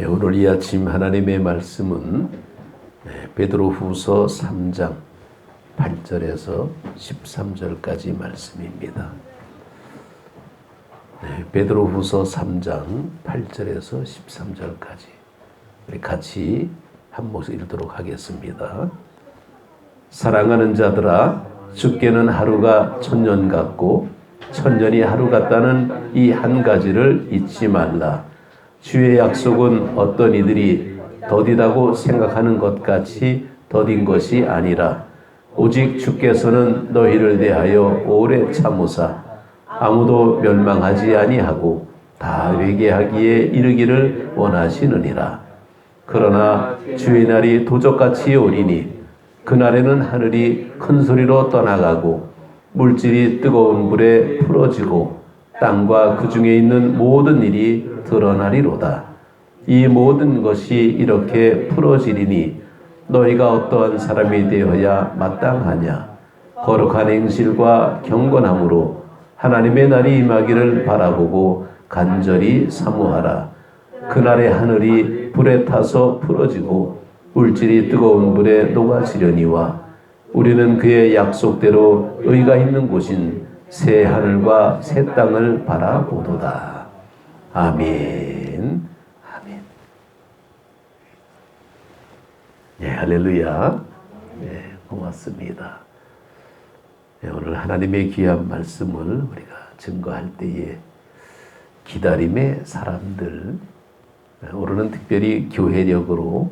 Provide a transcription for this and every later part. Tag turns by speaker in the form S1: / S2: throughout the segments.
S1: 오늘 이 아침 하나님의 말씀은 베드로후서 3장 8절에서 13절까지 말씀입니다. 베드로후서 3장 8절에서 13절까지 우리 같이 한 목소리 읽도록 하겠습니다. 사랑하는 자들아, 주께는 하루가 천년 같고 천년이 하루 같다는 이 한 가지를 잊지 말라. 주의 약속은 어떤 이들이 더디다고 생각하는 것 같이 더딘 것이 아니라 오직 주께서는 너희를 대하여 오래 참으사 아무도 멸망하지 아니하고 다 회개하기에 이르기를 원하시느니라. 그러나 주의 날이 도적같이 오리니 그날에는 하늘이 큰 소리로 떠나가고 물질이 뜨거운 불에 풀어지고 땅과 그 중에 있는 모든 일이 드러나리로다. 이 모든 것이 이렇게 풀어지리니 너희가 어떠한 사람이 되어야 마땅하냐? 거룩한 행실과 경건함으로 하나님의 날이 임하기를 바라보고 간절히 사모하라. 그날의 하늘이 불에 타서 풀어지고 물질이 뜨거운 불에 녹아지려니와 우리는 그의 약속대로 의가 있는 곳인 새 하늘과 새 땅을 바라보도다. 아멘. 아멘. 네, 할렐루야. 네, 고맙습니다. 네, 오늘 하나님의 귀한 말씀을 우리가 증거할 때에 기다림의 사람들, 오늘은 특별히 교회력으로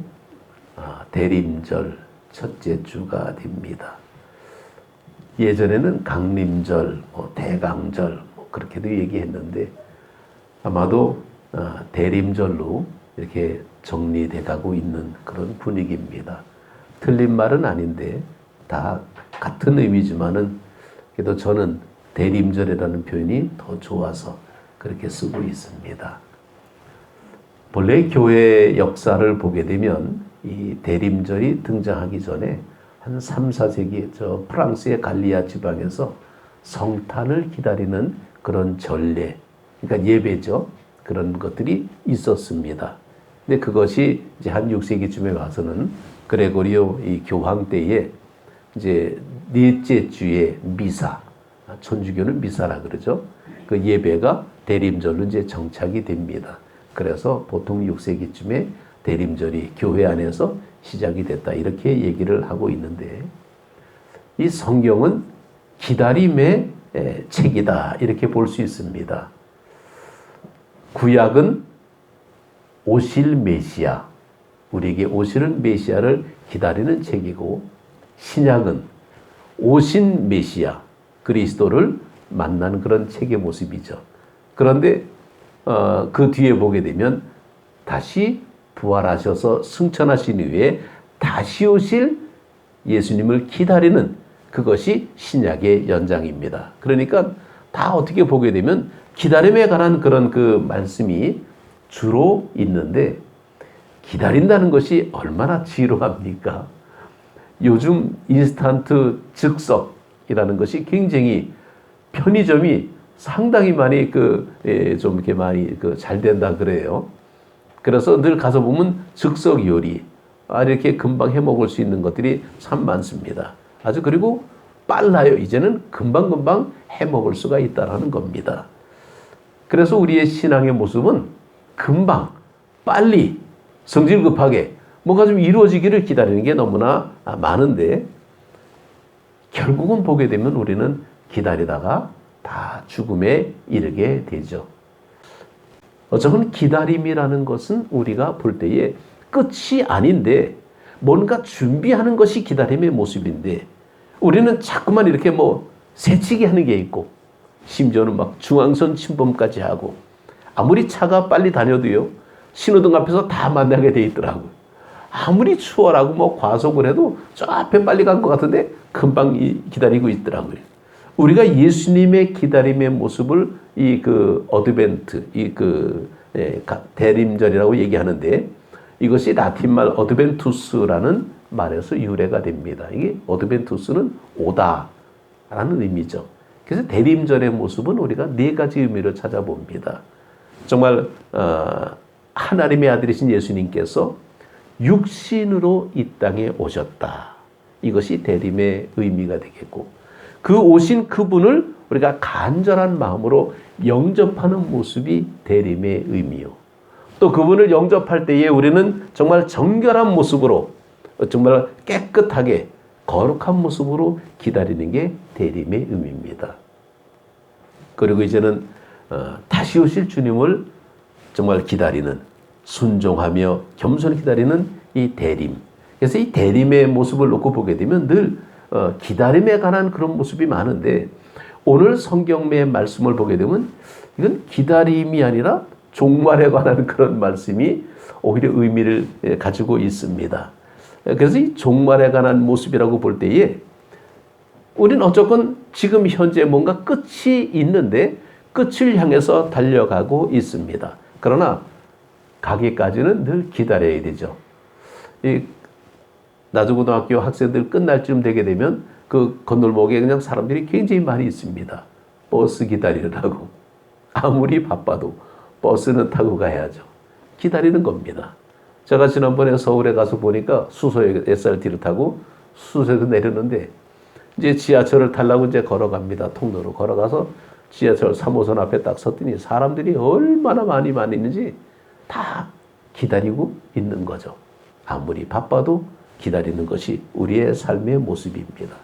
S1: 대림절 첫째 주가 됩니다. 예전에는 강림절, 대강절 그렇게도 얘기했는데 아마도 대림절로 이렇게 정리돼 가고 있는 그런 분위기입니다. 틀린 말은 아닌데 다 같은 의미지만은 그래도 저는 대림절이라는 표현이 더 좋아서 그렇게 쓰고 있습니다. 본래 교회 역사를 보게 되면 이 대림절이 등장하기 전에 한 3, 4세기 저 프랑스의 갈리아 지방에서 성탄을 기다리는 그런 전례, 그러니까 예배죠. 그런 것들이 있었습니다. 근데 그것이 이제 한 6세기쯤에 와서는 그레고리오 이 교황 때에 이제 넷째 주의 미사, 천주교는 미사라 그러죠. 그 예배가 대림절로 이제 정착이 됩니다. 그래서 보통 6세기쯤에 대림절이 교회 안에서 시작이 됐다 이렇게 얘기를 하고 있는데 이 성경은 기다림의 책이다 이렇게 볼 수 있습니다. 구약은 오실 메시아, 우리에게 오시는 메시아를 기다리는 책이고 신약은 오신 메시아, 그리스도를 만난 그런 책의 모습이죠. 그런데 그 뒤에 보게 되면 다시 부활하셔서 승천하신 후에 다시 오실 예수님을 기다리는 그것이 신약의 연장입니다. 그러니까 다 어떻게 보게 되면 기다림에 관한 그런 그 말씀이 주로 있는데 기다린다는 것이 얼마나 지루합니까? 요즘 인스턴트 즉석이라는 것이 굉장히 편의점이 상당히 많이 좀 이렇게 많이 잘 된다 그래요. 그래서 늘 가서 보면 즉석 요리, 이렇게 금방 해 먹을 수 있는 것들이 참 많습니다. 아주 그리고 빨라요. 이제는 금방금방 해 먹을 수가 있다는 겁니다. 그래서 우리의 신앙의 모습은 금방, 빨리, 성질 급하게 뭔가 좀 이루어지기를 기다리는 게 너무나 많은데 결국은 보게 되면 우리는 기다리다가 다 죽음에 이르게 되죠. 어쩌면 기다림이라는 것은 우리가 볼 때에 끝이 아닌데 뭔가 준비하는 것이 기다림의 모습인데 우리는 자꾸만 이렇게 새치기 하는 게 있고 심지어는 막 중앙선 침범까지 하고 아무리 차가 빨리 다녀도요 신호등 앞에서 다 만나게 돼 있더라고요. 아무리 추월하고 과속을 해도 저 앞에 빨리 간 것 같은데 금방 기다리고 있더라고요. 우리가 예수님의 기다림의 모습을 어드벤트, 대림절이라고 얘기하는데 이것이 라틴말 어드벤투스라는 말에서 유래가 됩니다. 이게 어드벤투스는 오다라는 의미죠. 그래서 대림절의 모습은 우리가 네 가지 의미를 찾아봅니다. 정말 하나님의 아들이신 예수님께서 육신으로 이 땅에 오셨다. 이것이 대림의 의미가 되겠고, 그 오신 그분을 우리가 간절한 마음으로 영접하는 모습이 대림의 의미요. 또 그분을 영접할 때에 우리는 정말 정결한 모습으로, 정말 깨끗하게 거룩한 모습으로 기다리는 게 대림의 의미입니다. 그리고 이제는 다시 오실 주님을 정말 기다리는, 순종하며 겸손히 기다리는 이 대림. 그래서 이 대림의 모습을 놓고 보게 되면 늘 기다림에 관한 그런 모습이 많은데, 오늘 성경의 말씀을 보게 되면 이건 기다림이 아니라 종말에 관한 그런 말씀이 오히려 의미를 가지고 있습니다. 그래서 이 종말에 관한 모습이라고 볼 때에 우리는 어쨌건 지금 현재 뭔가 끝이 있는데 끝을 향해서 달려가고 있습니다. 그러나 가기까지는 늘 기다려야 되죠. 이 나중고등학교 학생들 끝날 쯤 되게 되면 그 건널목에 그냥 사람들이 굉장히 많이 있습니다. 버스 기다리느라고. 아무리 바빠도 버스는 타고 가야죠. 기다리는 겁니다. 제가 지난번에 서울에 가서 보니까 수소에 SRT를 타고 수소에서 내렸는데, 이제 지하철을 타려고 이제 걸어갑니다. 통로로 걸어가서 지하철 3호선 앞에 딱 섰더니 사람들이 얼마나 많이 있는지 다 기다리고 있는 거죠. 아무리 바빠도 기다리는 것이 우리의 삶의 모습입니다.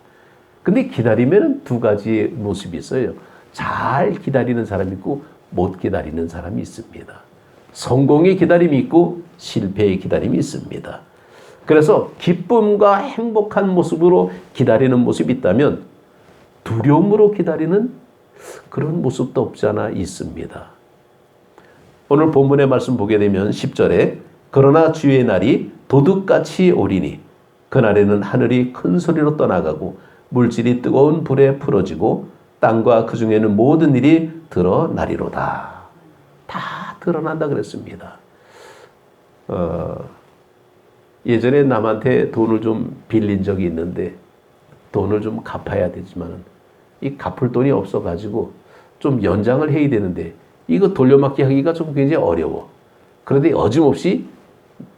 S1: 근데 기다리면 두 가지의 모습이 있어요. 잘 기다리는 사람이 있고 못 기다리는 사람이 있습니다. 성공의 기다림이 있고 실패의 기다림이 있습니다. 그래서 기쁨과 행복한 모습으로 기다리는 모습이 있다면 두려움으로 기다리는 그런 모습도 없지 않아 있습니다. 오늘 본문의 말씀 보게 되면 10절에 그러나 주의 날이 도둑같이 오리니 그날에는 하늘이 큰 소리로 떠나가고 물질이 뜨거운 불에 풀어지고 땅과 그 중에는 모든 일이 드러나리로다. 다 드러난다 그랬습니다. 예전에 남한테 돈을 좀 빌린 적이 있는데 돈을 좀 갚아야 되지만 이 갚을 돈이 없어가지고 좀 연장을 해야 되는데 이거 돌려막기 하기가 좀 굉장히 어려워. 그런데 어김없이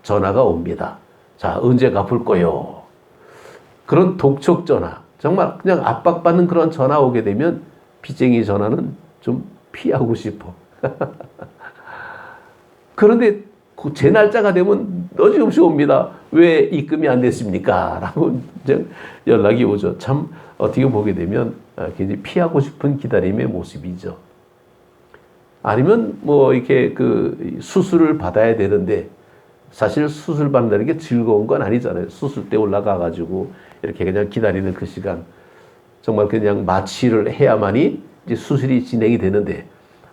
S1: 전화가 옵니다. 자, 언제 갚을 거요? 그런 독촉 전화, 정말 그냥 압박받는 그런 전화 오게 되면 빚쟁이 전화는 좀 피하고 싶어. 그런데 제 날짜가 되면 어김없이 옵니다. 왜 입금이 안 됐습니까? 라고 연락이 오죠. 참 어떻게 보게 되면 굉장히 피하고 싶은 기다림의 모습이죠. 아니면 뭐 이렇게 그 수술을 받아야 되는데 사실 수술 받는다는 게 즐거운 건 아니잖아요. 수술대 올라가가지고 이렇게 그냥 기다리는 그 시간, 정말 그냥 마취를 해야만이 이제 수술이 진행이 되는데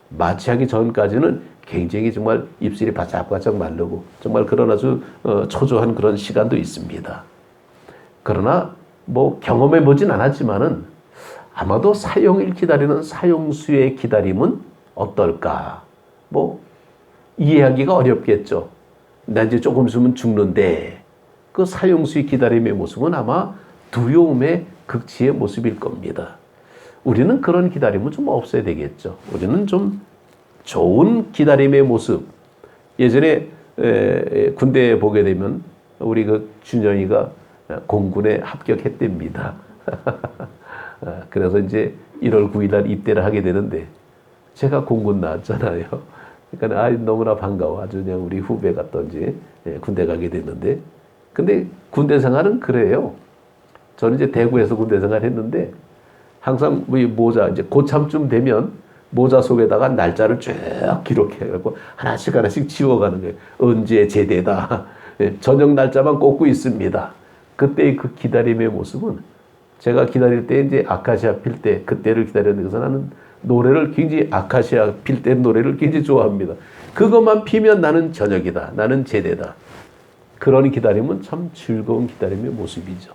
S1: 마취하기 전까지는 굉장히 정말 입술이 바짝바짝 마르고 정말 그런 아주 초조한 그런 시간도 있습니다. 그러나 뭐 경험해 보진 않았지만은 아마도 사용일 기다리는 사용수의 기다림은 어떨까? 뭐 이해하기가 어렵겠죠. 나 이제 조금 있으면 죽는데 그 사용수의 기다림의 모습은 아마 두려움의 극치의 모습일 겁니다. 우리는 그런 기다림은 좀 없어야 되겠죠. 우리는 좀 좋은 기다림의 모습. 예전에 군대에 보게 되면 우리 그 준영이가 공군에 합격했답니다. 그래서 이제 1월 9일 날 입대를 하게 되는데 제가 공군 나왔잖아요. 그러니까 너무나 반가워. 아주 그냥 우리 후배 같던지 군대 가게 됐는데, 근데 군대 생활은 그래요. 저는 이제 대구에서 군대 생활 했는데 항상 우리 모자 이제 고참쯤 되면 모자 속에다가 날짜를 쭉 기록해갖고 하나씩 지워가는 거예요. 언제 제대다. 저녁 날짜만 꽂고 있습니다. 그때의 그 기다림의 모습은 제가 기다릴 때 이제 아카시아 필 때 그때를 기다렸는데 그래서 나는 노래를 굉장히 아카시아 필 때 노래를 굉장히 좋아합니다. 그것만 피면 나는 저녁이다. 나는 제대다. 그런 기다림은 참 즐거운 기다림의 모습이죠.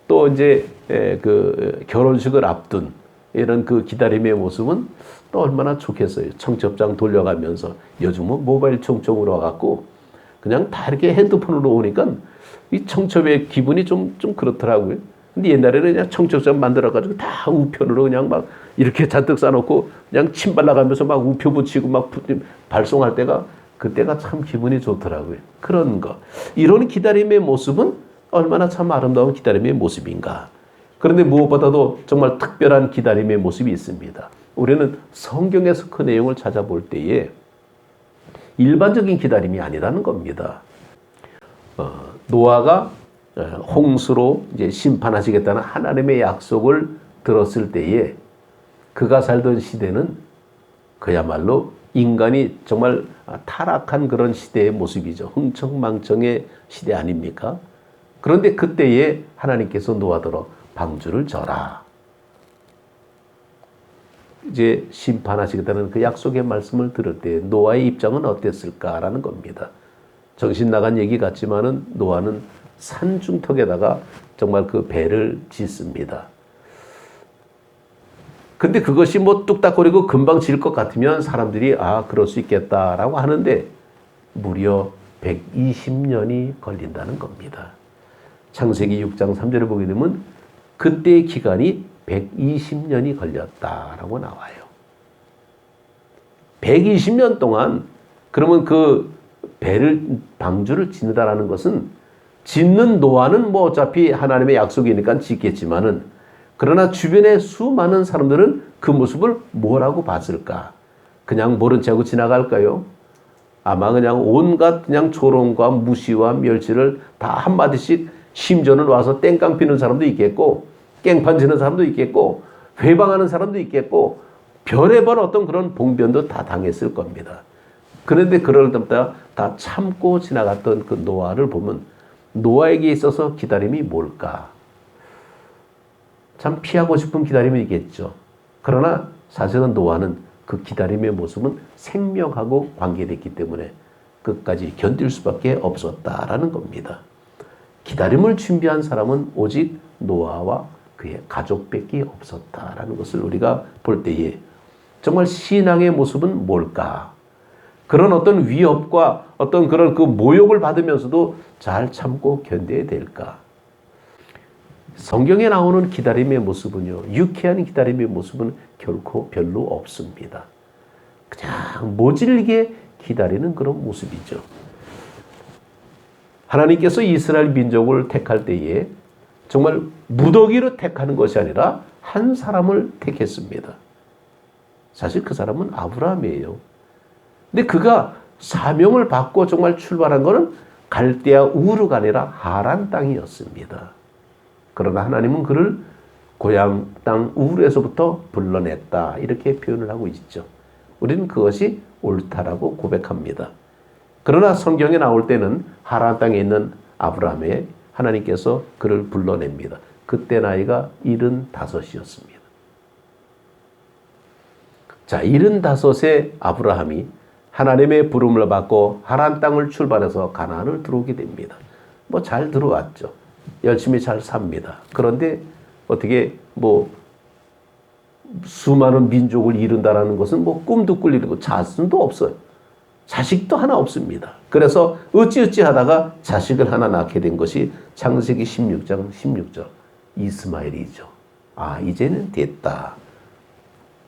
S1: 또 이제 그 결혼식을 앞둔 이런 그 기다림의 모습은 또 얼마나 좋겠어요. 청첩장 돌려가면서 요즘은 모바일 청첩으로 와갖고 그냥 다 이렇게 핸드폰으로 오니까 이 청첩의 기분이 좀 그렇더라고요. 근데 옛날에는 그냥 청첩장 만들어가지고 다 우편으로 그냥 막 이렇게 잔뜩 싸놓고 그냥 침 발라가면서 막 우표 붙이고 막 발송할 때가 그때가 참 기분이 좋더라고요. 그런 거. 이런 기다림의 모습은 얼마나 참 아름다운 기다림의 모습인가. 그런데 무엇보다도 정말 특별한 기다림의 모습이 있습니다. 우리는 성경에서 그 내용을 찾아볼 때에 일반적인 기다림이 아니라는 겁니다. 노아가 홍수로 이제 심판하시겠다는 하나님의 약속을 들었을 때에 그가 살던 시대는 그야말로 인간이 정말 타락한 그런 시대의 모습이죠. 흥청망청의 시대 아닙니까? 그런데 그때에 하나님께서 노아더러 방주를 져라. 이제 심판하시겠다는 그 약속의 말씀을 들을 때 노아의 입장은 어땠을까라는 겁니다. 정신 나간 얘기 같지만은 노아는 산중턱에다가 정말 그 배를 짓습니다. 근데 그것이 뭐 뚝딱거리고 금방 질 것 같으면 사람들이 그럴 수 있겠다라고 하는데 무려 120년이 걸린다는 겁니다. 창세기 6장 3절을 보게 되면 그때의 기간이 120년이 걸렸다라고 나와요. 120년 동안 그러면 그 방주를 짓는다라는 것은 짓는 노아는 뭐 어차피 하나님의 약속이니까 짓겠지만은 그러나 주변의 수많은 사람들은 그 모습을 뭐라고 봤을까? 그냥 모른 채 하고 지나갈까요? 아마 그냥 온갖 그냥 조롱과 무시와 멸시를 다 한마디씩 심전을 와서 땡깡 피는 사람도 있겠고 깽판 치는 사람도 있겠고 회방하는 사람도 있겠고 별의별 어떤 그런 봉변도 다 당했을 겁니다. 그런데 그럴 때마다 다 참고 지나갔던 그 노아를 보면 노아에게 있어서 기다림이 뭘까? 참 피하고 싶은 기다림이 있겠죠. 그러나 사실은 노아는 그 기다림의 모습은 생명하고 관계됐기 때문에 끝까지 견딜 수밖에 없었다라는 겁니다. 기다림을 준비한 사람은 오직 노아와 그의 가족밖에 없었다라는 것을 우리가 볼 때에 정말 신앙의 모습은 뭘까? 그런 어떤 위협과 어떤 그런 그 모욕을 받으면서도 잘 참고 견뎌야 될까? 성경에 나오는 기다림의 모습은요, 유쾌한 기다림의 모습은 결코 별로 없습니다. 그냥 모질게 기다리는 그런 모습이죠. 하나님께서 이스라엘 민족을 택할 때에 정말 무더기로 택하는 것이 아니라 한 사람을 택했습니다. 사실 그 사람은 아브라함이에요. 근데 그가 사명을 받고 정말 출발한 것은 갈대아 우르가 아니라 하란 땅이었습니다. 그러나 하나님은 그를 고향 땅 우르에서부터 불러냈다 이렇게 표현을 하고 있죠. 우리는 그것이 옳다라고 고백합니다. 그러나 성경에 나올 때는 하란 땅에 있는 아브라함에 하나님께서 그를 불러냅니다. 그때 나이가 75이었습니다. 자, 75세 아브라함이 하나님의 부름을 받고 하란 땅을 출발해서 가나안을 들어오게 됩니다. 뭐 잘 들어왔죠. 열심히 잘 삽니다. 그런데 어떻게 뭐 수많은 민족을 이룬다라는 것은 뭐 꿈도 꿀 일이고 자손도 없어요. 자식도 하나 없습니다. 그래서 어찌어찌 하다가 자식을 하나 낳게 된 것이 창세기 16장 16절 이스마엘이죠. 이제는 됐다.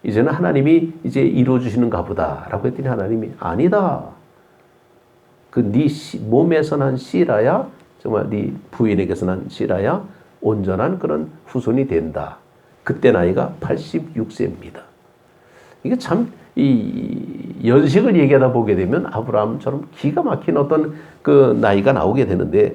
S1: 이제는 하나님이 이제 이루어주시는가 보다라고 했더니 하나님이 아니다. 그 네 몸에서 난 씨라야 정말 네 부인에게서 난 씨라야 온전한 그런 후손이 된다. 그때 나이가 86세입니다. 이게 참 이 연식을 얘기하다 보게 되면 아브라함처럼 기가 막힌 어떤 그 나이가 나오게 되는데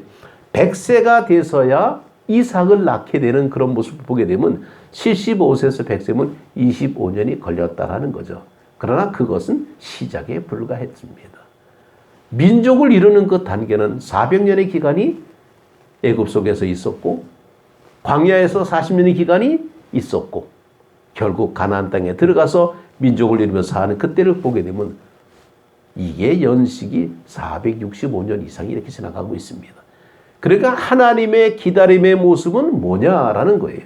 S1: 100세가 돼서야 이삭을 낳게 되는 그런 모습을 보게 되면 75세에서 100세면 25년이 걸렸다라는 거죠. 그러나 그것은 시작에 불과했습니다. 민족을 이루는 그 단계는 400년의 기간이 애굽 속에서 있었고 광야에서 40년의 기간이 있었고 결국 가나안 땅에 들어가서 민족을 이루면서 사는 그때를 보게 되면 이게 연식이 465년 이상이 이렇게 지나가고 있습니다. 그러니까 하나님의 기다림의 모습은 뭐냐라는 거예요.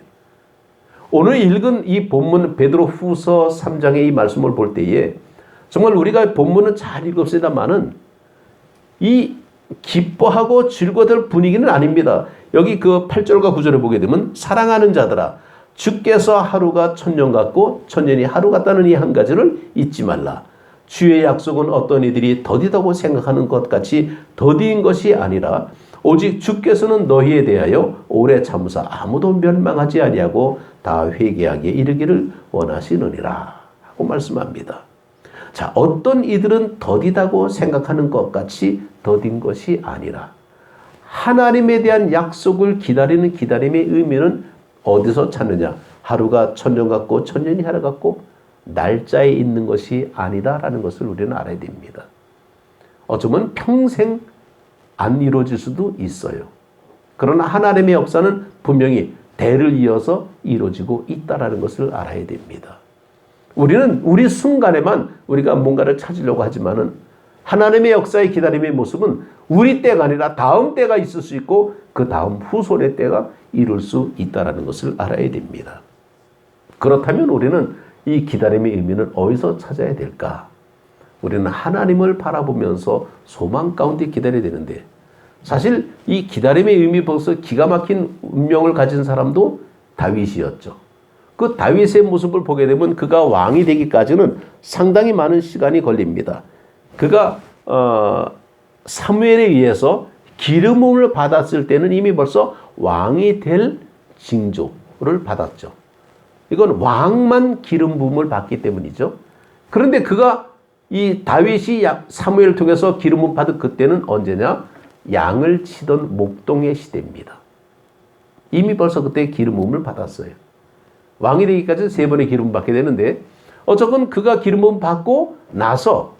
S1: 오늘 읽은 이 본문 베드로 후서 3장의 이 말씀을 볼 때에 정말 우리가 본문은 잘 읽었습니다만은 이 기뻐하고 즐거워할 분위기는 아닙니다. 여기 그 8절과 9절을 보게 되면 사랑하는 자들아 주께서 하루가 천년 같고 천년이 하루 같다는 이 한 가지를 잊지 말라. 주의 약속은 어떤 이들이 더디다고 생각하는 것 같이 더디인 것이 아니라 오직 주께서는 너희에 대하여 오래 참으사 아무도 멸망하지 아니하고 다 회개하게 이르기를 원하시느니라 하고 말씀합니다. 자, 어떤 이들은 더디다고 생각하는 것 같이 더딘 것이 아니라 하나님에 대한 약속을 기다리는 기다림의 의미는 어디서 찾느냐? 하루가 천년 같고 천년이 하루 같고 날짜에 있는 것이 아니다라는 것을 우리는 알아야 됩니다. 어쩌면 평생 안 이루어질 수도 있어요. 그러나 하나님의 역사는 분명히 대를 이어서 이루어지고 있다라는 것을 알아야 됩니다. 우리는 우리 순간에만 우리가 뭔가를 찾으려고 하지만은 하나님의 역사의 기다림의 모습은 우리 때가 아니라 다음 때가 있을 수 있고 그 다음 후손의 때가 이룰 수 있다는 것을 알아야 됩니다. 그렇다면 우리는 이 기다림의 의미는 어디서 찾아야 될까? 우리는 하나님을 바라보면서 소망 가운데 기다려야 되는데 사실 이 기다림의 의미 벌써 기가 막힌 운명을 가진 사람도 다윗이었죠. 그 다윗의 모습을 보게 되면 그가 왕이 되기까지는 상당히 많은 시간이 걸립니다. 그가 사무엘에 의해서 기름을 받았을 때는 이미 벌써 왕이 될 징조를 받았죠. 이건 왕만 기름 부음을 받기 때문이죠. 그런데 그가 이 다윗이 사무엘을 통해서 기름을 받은 그때는 언제냐? 양을 치던 목동의 시대입니다. 이미 벌써 그때 기름 부음을 받았어요. 왕이 되기까지 3번의 기름 받게 되는데 어쨌건 그가 기름 부음 받고 나서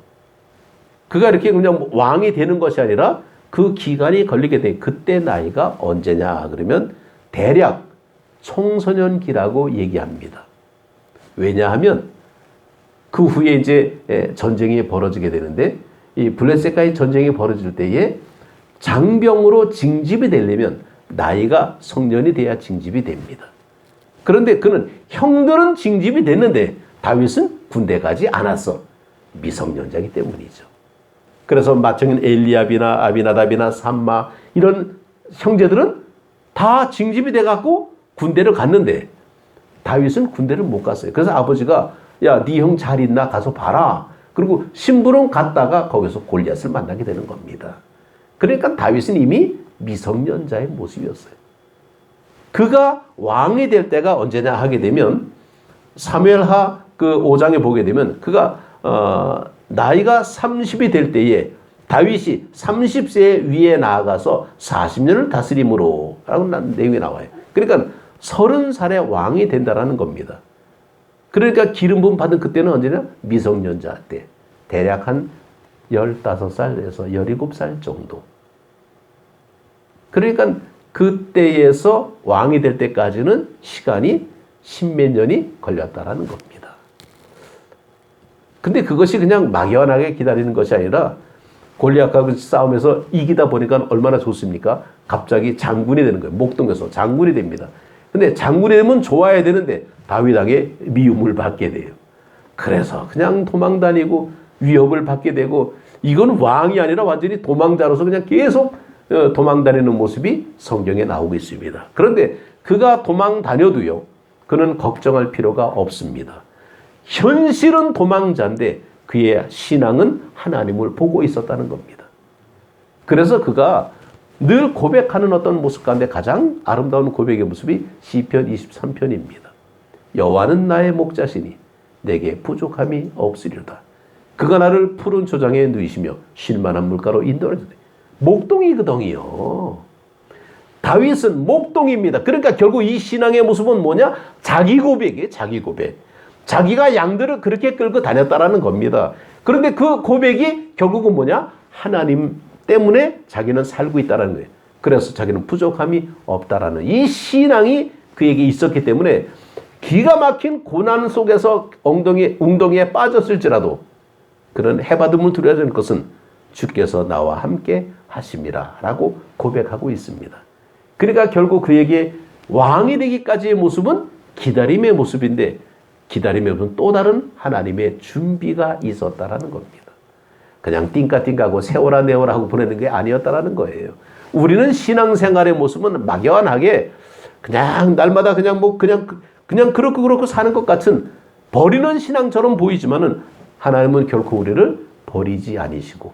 S1: 그가 이렇게 그냥 왕이 되는 것이 아니라 그 기간이 걸리게 돼. 그때 나이가 언제냐? 그러면 대략 청소년기라고 얘기합니다. 왜냐하면 그 후에 이제 전쟁이 벌어지게 되는데 이 블레셋과의 전쟁이 벌어질 때에 장병으로 징집이 되려면 나이가 성년이 돼야 징집이 됩니다. 그런데 그는 형들은 징집이 됐는데 다윗은 군대 가지 않았어. 미성년자이기 때문이죠. 그래서 마청인 엘리압이나 아비나답이나 삼마 이런 형제들은 다 징집이 돼갖고 군대를 갔는데 다윗은 군대를 못 갔어요. 그래서 아버지가 야, 네 형 잘 있나 가서 봐라. 그리고 심부름 갔다가 거기서 골리앗을 만나게 되는 겁니다. 그러니까 다윗은 이미 미성년자의 모습이었어요. 그가 왕이 될 때가 언제냐 하게 되면 사무엘하 그 5장에 보게 되면 그가 나이가 30이 될 때에 다윗이 30세 위에 나아가서 40년을 다스림으로 라고 내용이 나와요. 그러니까 30살에 왕이 된다라는 겁니다. 그러니까 기름 부음 받은 그때는 언제냐? 미성년자 때. 대략 한 15살에서 17살 정도. 그러니까 그때에서 왕이 될 때까지는 시간이 10몇 년이 걸렸다라는 겁니다. 근데 그것이 그냥 막연하게 기다리는 것이 아니라 골리앗과 싸움에서 이기다 보니까 얼마나 좋습니까? 갑자기 장군이 되는 거예요. 목동에서 장군이 됩니다. 근데 장군이 되면 좋아야 되는데 다윗에게 미움을 받게 돼요. 그래서 그냥 도망 다니고 위협을 받게 되고 이건 왕이 아니라 완전히 도망자로서 그냥 계속 도망 다니는 모습이 성경에 나오고 있습니다. 그런데 그가 도망 다녀도요. 그는 걱정할 필요가 없습니다. 현실은 도망자인데 그의 신앙은 하나님을 보고 있었다는 겁니다. 그래서 그가 늘 고백하는 어떤 모습 가운데 가장 아름다운 고백의 모습이 시편 23편입니다. 여호와는 나의 목자시니 내게 부족함이 없으리로다. 그가 나를 푸른 초장에 누이시며 쉴만한 물가로 인도하시네. 목동이거든요. 다윗은 목동입니다. 그러니까 결국 이 신앙의 모습은 뭐냐? 자기 고백이에요. 자기 고백. 자기가 양들을 그렇게 끌고 다녔다라는 겁니다. 그런데 그 고백이 결국은 뭐냐? 하나님 때문에 자기는 살고 있다는 거예요. 그래서 자기는 부족함이 없다라는 이 신앙이 그에게 있었기 때문에 기가 막힌 고난 속에서 웅덩이에 빠졌을지라도 그런 해받음을 두려워하지 않을 것은 주께서 나와 함께 하심이라 라고 고백하고 있습니다. 그러니까 결국 그에게 왕이 되기까지의 모습은 기다림의 모습인데 기다림의 모습은 또 다른 하나님의 준비가 있었다라는 겁니다. 그냥 띵까띵까하고 세워라 내워라 하고 보내는 게 아니었다라는 거예요. 우리는 신앙생활의 모습은 막연하게 그냥 날마다 그냥 그렇고 사는 것 같은 버리는 신앙처럼 보이지만은 하나님은 결코 우리를 버리지 아니시고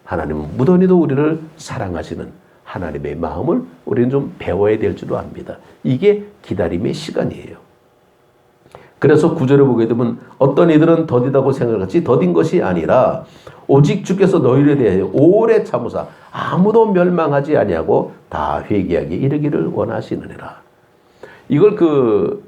S1: 하나님은 무던히도 우리를 사랑하시는 하나님의 마음을 우리는 좀 배워야 될 줄로 압니다. 이게 기다림의 시간이에요. 그래서 9절에 보게 되면 어떤 이들은 더디다고 생각하지 더딘 것이 아니라 오직 주께서 너희를 대하여 오래 참으사 아무도 멸망하지 아니하고 다 회개하게 이르기를 원하시느니라. 이걸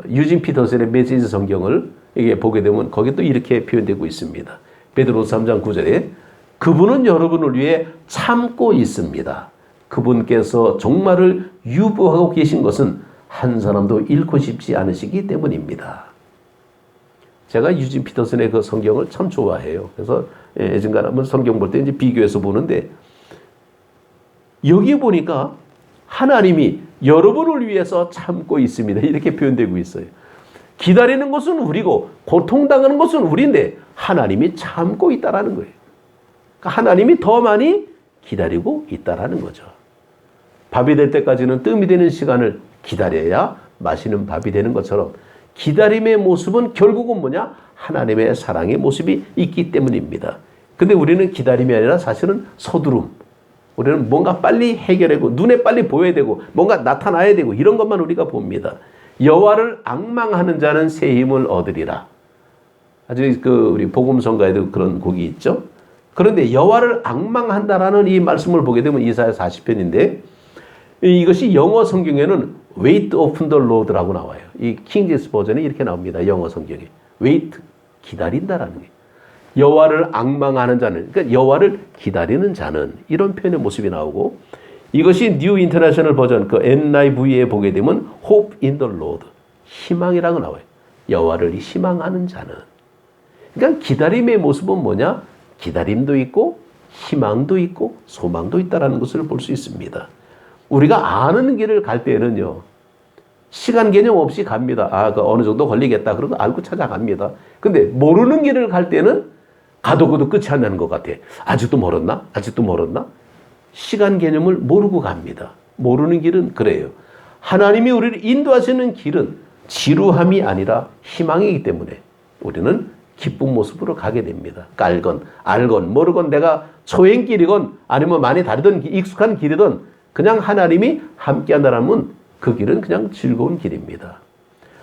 S1: 유진 피터슨의 메시지 성경을 이게 보게 되면 거기 또 이렇게 표현되고 있습니다. 베드로서 3장 9절에 그분은 여러분을 위해 참고 있습니다. 그분께서 종말을 유보하고 계신 것은 한 사람도 잃고 싶지 않으시기 때문입니다. 제가 유진 피터슨의 그 성경을 참 좋아해요. 그래서 예전간 한번 성경 볼 때 이제 비교해서 보는데 여기 보니까 하나님이 여러분을 위해서 참고 있습니다. 이렇게 표현되고 있어요. 기다리는 것은 우리고 고통당하는 것은 우리인데 하나님이 참고 있다라는 거예요. 그러니까 하나님이 더 많이 기다리고 있다라는 거죠. 밥이 될 때까지는 뜸이 되는 시간을 기다려야 마시는 밥이 되는 것처럼 기다림의 모습은 결국은 뭐냐? 하나님의 사랑의 모습이 있기 때문입니다. 근데 우리는 기다림이 아니라 사실은 서두름. 우리는 뭔가 빨리 해결하고 눈에 빨리 보여야 되고 뭔가 나타나야 되고 이런 것만 우리가 봅니다. 여호와를 앙망하는 자는 새 힘을 얻으리라. 아주 우리 복음성가에도 그런 곡이 있죠. 그런데 여호와를 앙망한다라는 이 말씀을 보게 되면 이사야 40편인데 이것이 영어 성경에는 wait upon the Lord라고 나와요. 이 킹제스 버전에 이렇게 나옵니다. 영어 성경에. wait, 기다린다라는 게. 여호와를 앙망하는 자는, 그러니까 여호와를 기다리는 자는 이런 표현의 모습이 나오고 이것이 뉴 인터내셔널 버전 NIV에 보게 되면 hope in the Lord, 희망이라고 나와요. 여호와를 희망하는 자는. 그러니까 기다림의 모습은 뭐냐? 기다림도 있고 희망도 있고 소망도 있다라는 것을 볼 수 있습니다. 우리가 아는 길을 갈 때는요, 시간 개념 없이 갑니다. 어느 정도 걸리겠다. 그러고 알고 찾아갑니다. 근데 모르는 길을 갈 때는 가도 끝이 안 나는 것 같아. 아직도 멀었나? 아직도 멀었나? 시간 개념을 모르고 갑니다. 모르는 길은 그래요. 하나님이 우리를 인도하시는 길은 지루함이 아니라 희망이기 때문에 우리는 기쁜 모습으로 가게 됩니다. 알건 모르건 내가 초행길이건 아니면 많이 다르던 익숙한 길이든 그냥 하나님이 함께한다면 그 길은 그냥 즐거운 길입니다.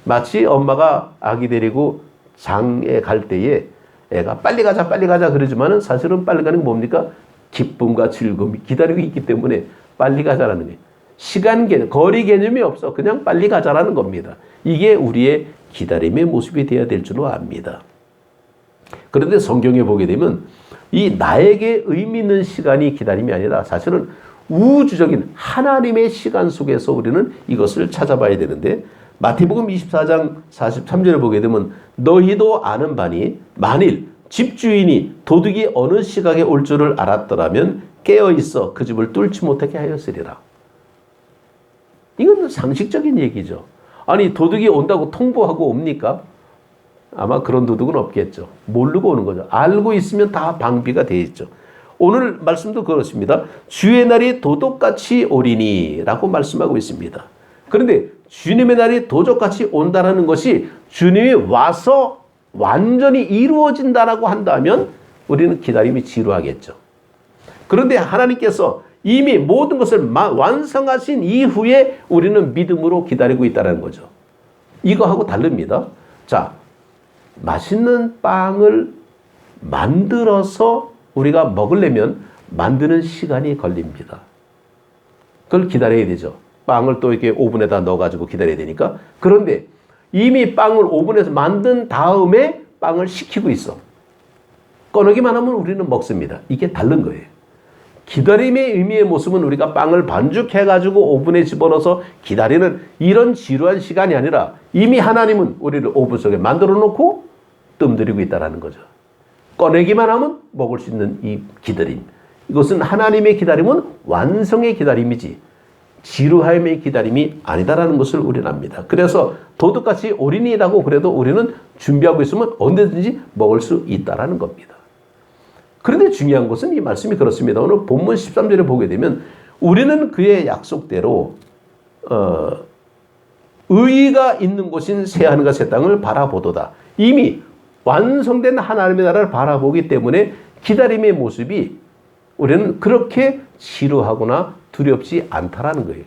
S1: 마치 엄마가 아기 데리고 장에 갈 때에 애가 빨리 가자 그러지만은 사실은 빨리 가는 게 뭡니까? 기쁨과 즐거움이 기다리고 있기 때문에 빨리 가자라는 거예요. 시간 개념, 거리 개념이 없어. 그냥 빨리 가자라는 겁니다. 이게 우리의 기다림의 모습이 되어야 될 줄로 압니다. 그런데 성경에 보게 되면 이 나에게 의미 있는 시간이 기다림이 아니라 사실은 우주적인 하나님의 시간 속에서 우리는 이것을 찾아봐야 되는데 마태복음 24장 43절에 보게 되면 너희도 아는 바니 만일 집주인이 도둑이 어느 시각에 올 줄을 알았더라면 깨어있어 그 집을 뚫지 못하게 하였으리라. 이건 상식적인 얘기죠. 아니 도둑이 온다고 통보하고 옵니까? 아마 그런 도둑은 없겠죠. 모르고 오는 거죠. 알고 있으면 다 방비가 되어 있죠. 오늘 말씀도 그렇습니다. 주의 날이 도둑같이 오리니 라고 말씀하고 있습니다. 그런데 주님의 날이 도둑같이 온다는 것이 주님이 와서 완전히 이루어진다라고 한다면 우리는 기다림이 지루하겠죠. 그런데 하나님께서 이미 모든 것을 완성하신 이후에 우리는 믿음으로 기다리고 있다는 거죠. 이거하고 다릅니다. 자, 맛있는 빵을 만들어서 우리가 먹으려면 만드는 시간이 걸립니다. 그걸 기다려야 되죠. 빵을 또 이렇게 오븐에다 넣어가지고 기다려야 되니까. 그런데 이미 빵을 오븐에서 만든 다음에 빵을 식히고 있어. 꺼내기만 하면 우리는 먹습니다. 이게 다른 거예요. 기다림의 의미의 모습은 우리가 빵을 반죽해가지고 오븐에 집어넣어서 기다리는 이런 지루한 시간이 아니라 이미 하나님은 우리를 오븐 속에 만들어 놓고 뜸들이고 있다는 거죠. 꺼내기만 하면 먹을 수 있는 이 기다림. 이것은 하나님의 기다림은 완성의 기다림이지 지루함의 기다림이 아니다라는 것을 우리는 압니다. 그래서 도둑같이 오리니라고 그래도 우리는 준비하고 있으면 언제든지 먹을 수 있다라는 겁니다. 그런데 중요한 것은 이 말씀이 그렇습니다. 오늘 본문 13절에 보게 되면 우리는 그의 약속대로 의의가 있는 곳인 새 하늘과 새 땅을 바라보도다. 이미 완성된 하나님의 나라를 바라보기 때문에 기다림의 모습이 우리는 그렇게 지루하거나 두렵지 않다라는 거예요.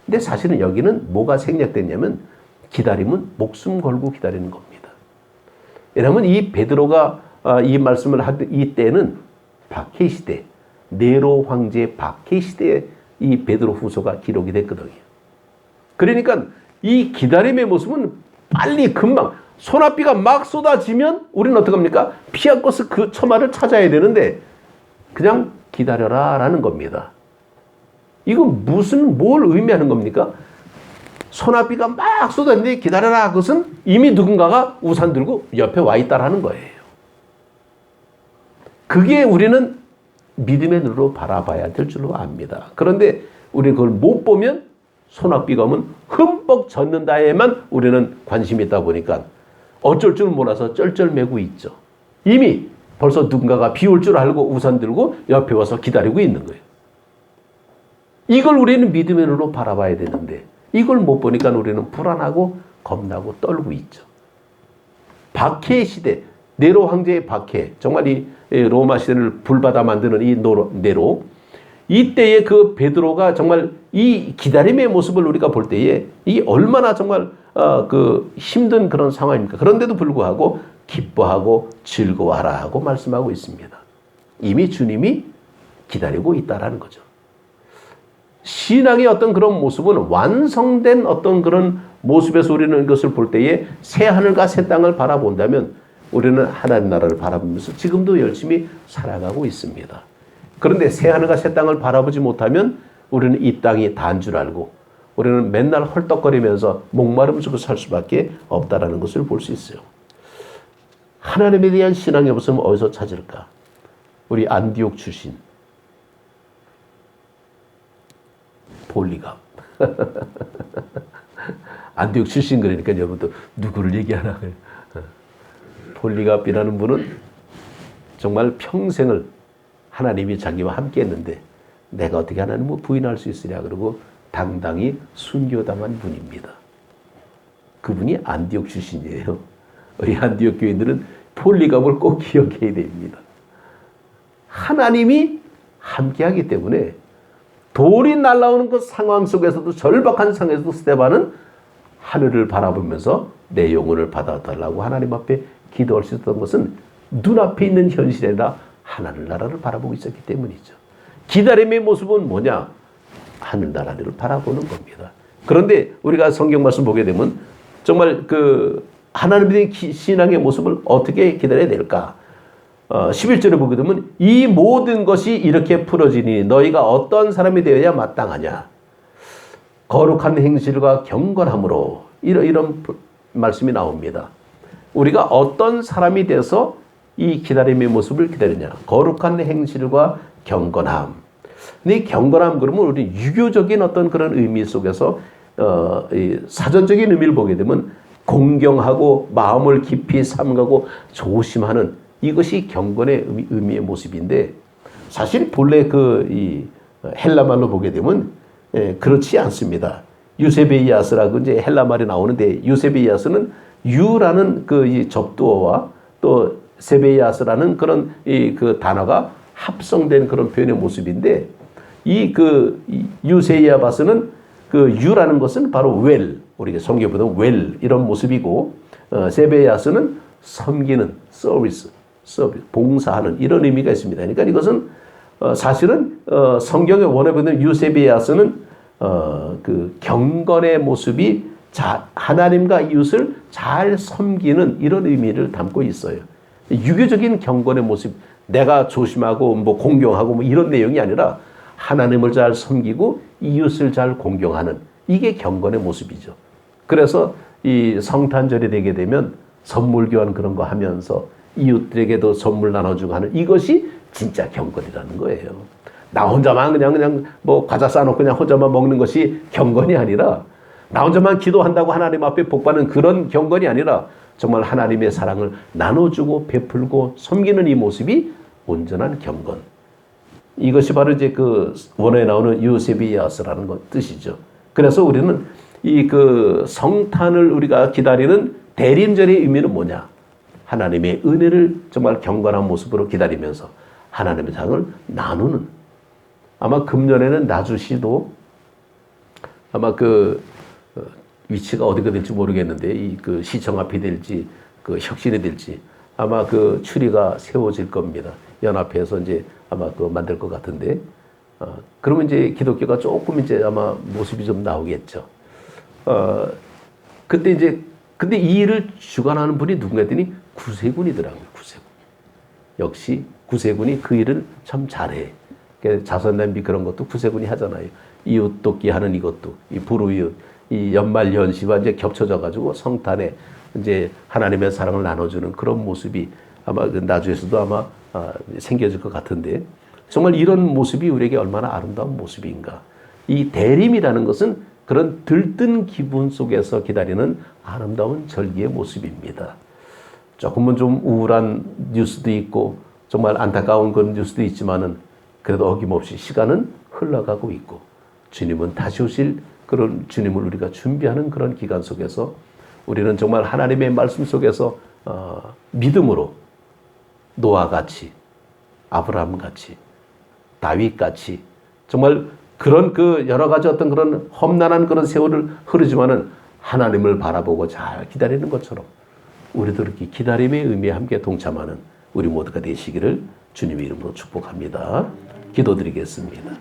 S1: 근데 사실은 여기는 뭐가 생략됐냐면 기다림은 목숨 걸고 기다리는 겁니다. 왜냐하면 이 베드로가 이 말씀을 할 이 때는 박해 시대, 네로 황제 박해 시대에 이 베드로 후서가 기록이 됐거든요. 그러니까 이 기다림의 모습은 빨리 금방 소나비가 막 쏟아지면 우리는 어떡합니까? 피할 곳을 그 처마를 찾아야 되는데 그냥 기다려라 라는 겁니다. 이건 뭘 의미하는 겁니까? 소나비가 막 쏟아지는데 기다려라. 그것은 이미 누군가가 우산 들고 옆에 와 있다라는 거예요. 그게 우리는 믿음의 눈으로 바라봐야 될 줄로 압니다. 그런데 우리는 그걸 못 보면 소나비가 오면 흠뻑 젖는다에만 우리는 관심이 있다 보니까 어쩔 줄 몰라서 쩔쩔매고 있죠. 이미 벌써 누군가가 비 올 줄 알고 우산 들고 옆에 와서 기다리고 있는 거예요. 이걸 우리는 믿음의 눈으로 바라봐야 되는데 이걸 못 보니까 우리는 불안하고 겁나고 떨고 있죠. 박해 시대, 네로 황제의 박해, 정말 이 로마 시대를 불받아 만드는 이 네로, 이때의 그 베드로가 정말 이 기다림의 모습을 우리가 볼 때에 이 얼마나 정말 그 힘든 그런 상황입니까? 그런데도 불구하고 기뻐하고 즐거워하라 하고 말씀하고 있습니다. 이미 주님이 기다리고 있다라는 거죠. 신앙의 어떤 그런 모습은 완성된 어떤 그런 모습에서 우리는 이것을 볼 때에 새 하늘과 새 땅을 바라본다면 우리는 하나님 나라를 바라보면서 지금도 열심히 살아가고 있습니다. 그런데 새 하늘과 새 땅을 바라보지 못하면 우리는 이 땅이 다인 줄 알고 우리는 맨날 헐떡거리면서 목마름 속에 살 수밖에 없다라는 것을 볼 수 있어요. 하나님에 대한 신앙의 모습은 어디서 찾을까? 우리 안디옥 출신 폴리갑. 안디옥 출신 그러니까 여러분도 누구를 얘기하나. 폴리갑이라는 분은 정말 평생을 하나님이 자기와 함께 했는데 내가 어떻게 하나님을 부인할 수 있으냐 그러고 당당히 순교당한 분입니다. 그분이 안디옥 출신이에요. 우리 안디옥 교인들은 폴리갑을 꼭 기억해야 됩니다. 하나님이 함께하기 때문에 돌이 날아오는 그 상황 속에서도 절박한 상황에서도 스데반은 하늘을 바라보면서 내 영혼을 받아달라고 하나님 앞에 기도할 수 있었던 것은 눈앞에 있는 현실이 아니라 하늘나라를 바라보고 있었기 때문이죠. 기다림의 모습은 뭐냐? 하늘나라를 바라보는 겁니다. 그런데 우리가 성경 말씀 보게 되면 정말 그 하나님의 신앙의 모습을 어떻게 기다려야 될까? 11절에 보게 되면 이 모든 것이 이렇게 풀어지니 너희가 어떤 사람이 되어야 마땅하냐? 거룩한 행실과 경건함으로 이런 말씀이 나옵니다. 우리가 어떤 사람이 돼서 이 기다림의 모습을 기다리냐? 거룩한 행실과 경건함. 근데 경건함 그러면 우리 유교적인 어떤 그런 의미 속에서 이 사전적인 의미를 보게 되면 공경하고 마음을 깊이 삼가고 조심하는 이것이 경건의 의미의 모습인데 사실 본래 이 헬라 말로 보게 되면 그렇지 않습니다. 유세베이아스라고 이제 헬라 말이 나오는데 유세베이아스는 유라는 이 접두어와 또 세베이아스라는 그런 그 단어가 합성된 그런 표현의 모습인데 이 유세이아바스는 그 유라는 것은 바로 웰, 우리가 성경에 보면 웰 이런 모습이고 세베이아스는 섬기는 서비스, 봉사하는 이런 의미가 있습니다. 그러니까 이것은 사실은 성경에 원해보는 유세베이아스는 그 경건의 모습이 하나님과 이웃을 잘 섬기는 이런 의미를 담고 있어요. 유교적인 경건의 모습, 내가 조심하고 뭐 공경하고 뭐 이런 내용이 아니라 하나님을 잘 섬기고 이웃을 잘 공경하는 이게 경건의 모습이죠. 그래서 이 성탄절이 되게 되면 선물 교환 그런 거 하면서 이웃들에게도 선물 나눠주고 하는 이것이 진짜 경건이라는 거예요. 나 혼자만 그냥 뭐 과자 싸놓고 그냥 혼자만 먹는 것이 경건이 아니라 나 혼자만 기도한다고 하나님 앞에 복받는 그런 경건이 아니라 정말 하나님의 사랑을 나눠주고 베풀고 섬기는 이 모습이 온전한 경건. 이것이 바로 이제 그 원어에 나오는 유세비아스라는 것 뜻이죠. 그래서 우리는 이 그 성탄을 우리가 기다리는 대림절의 의미는 뭐냐? 하나님의 은혜를 정말 경건한 모습으로 기다리면서 하나님의 상을 나누는, 아마 금년에는 나주 시도 아마 그 위치가 어디가 될지 모르겠는데 이 그 시청 앞이 될지 그 혁신이 될지 아마 그 추리가 세워질 겁니다. 연합해서 이제 아마 그 만들 것 같은데, 그러면 이제 기독교가 조금 이제 아마 모습이 좀 나오겠죠. 그때 이제 근데 이 일을 주관하는 분이 누군가 했더니 구세군이더라고요. 구세군. 역시 구세군이 그 일을 참 잘해. 자선냄비 그런 것도 구세군이 하잖아요. 이웃 돕기 하는 이것도, 이 불우이웃, 이 연말 연시와 이제 겹쳐져 가지고 성탄에 이제 하나님의 사랑을 나눠주는 그런 모습이 아마 그 나주에서도 아마 생겨질 것 같은데, 정말 이런 모습이 우리에게 얼마나 아름다운 모습인가. 이 대림이라는 것은 그런 들뜬 기분 속에서 기다리는 아름다운 절기의 모습입니다. 조금은 좀 우울한 뉴스도 있고 정말 안타까운 그런 뉴스도 있지만은 그래도 어김없이 시간은 흘러가고 있고 주님은 다시 오실 그런 주님을 우리가 준비하는 그런 기간 속에서 우리는 정말 하나님의 말씀 속에서 믿음으로 노아같이, 아브라함같이, 다윗같이 정말 그런 그 여러 가지 어떤 그런 험난한 그런 세월을 흐르지만은 하나님을 바라보고 잘 기다리는 것처럼 우리도 이렇게 기다림의 의미에 함께 동참하는 우리 모두가 되시기를 주님의 이름으로 축복합니다. 기도드리겠습니다.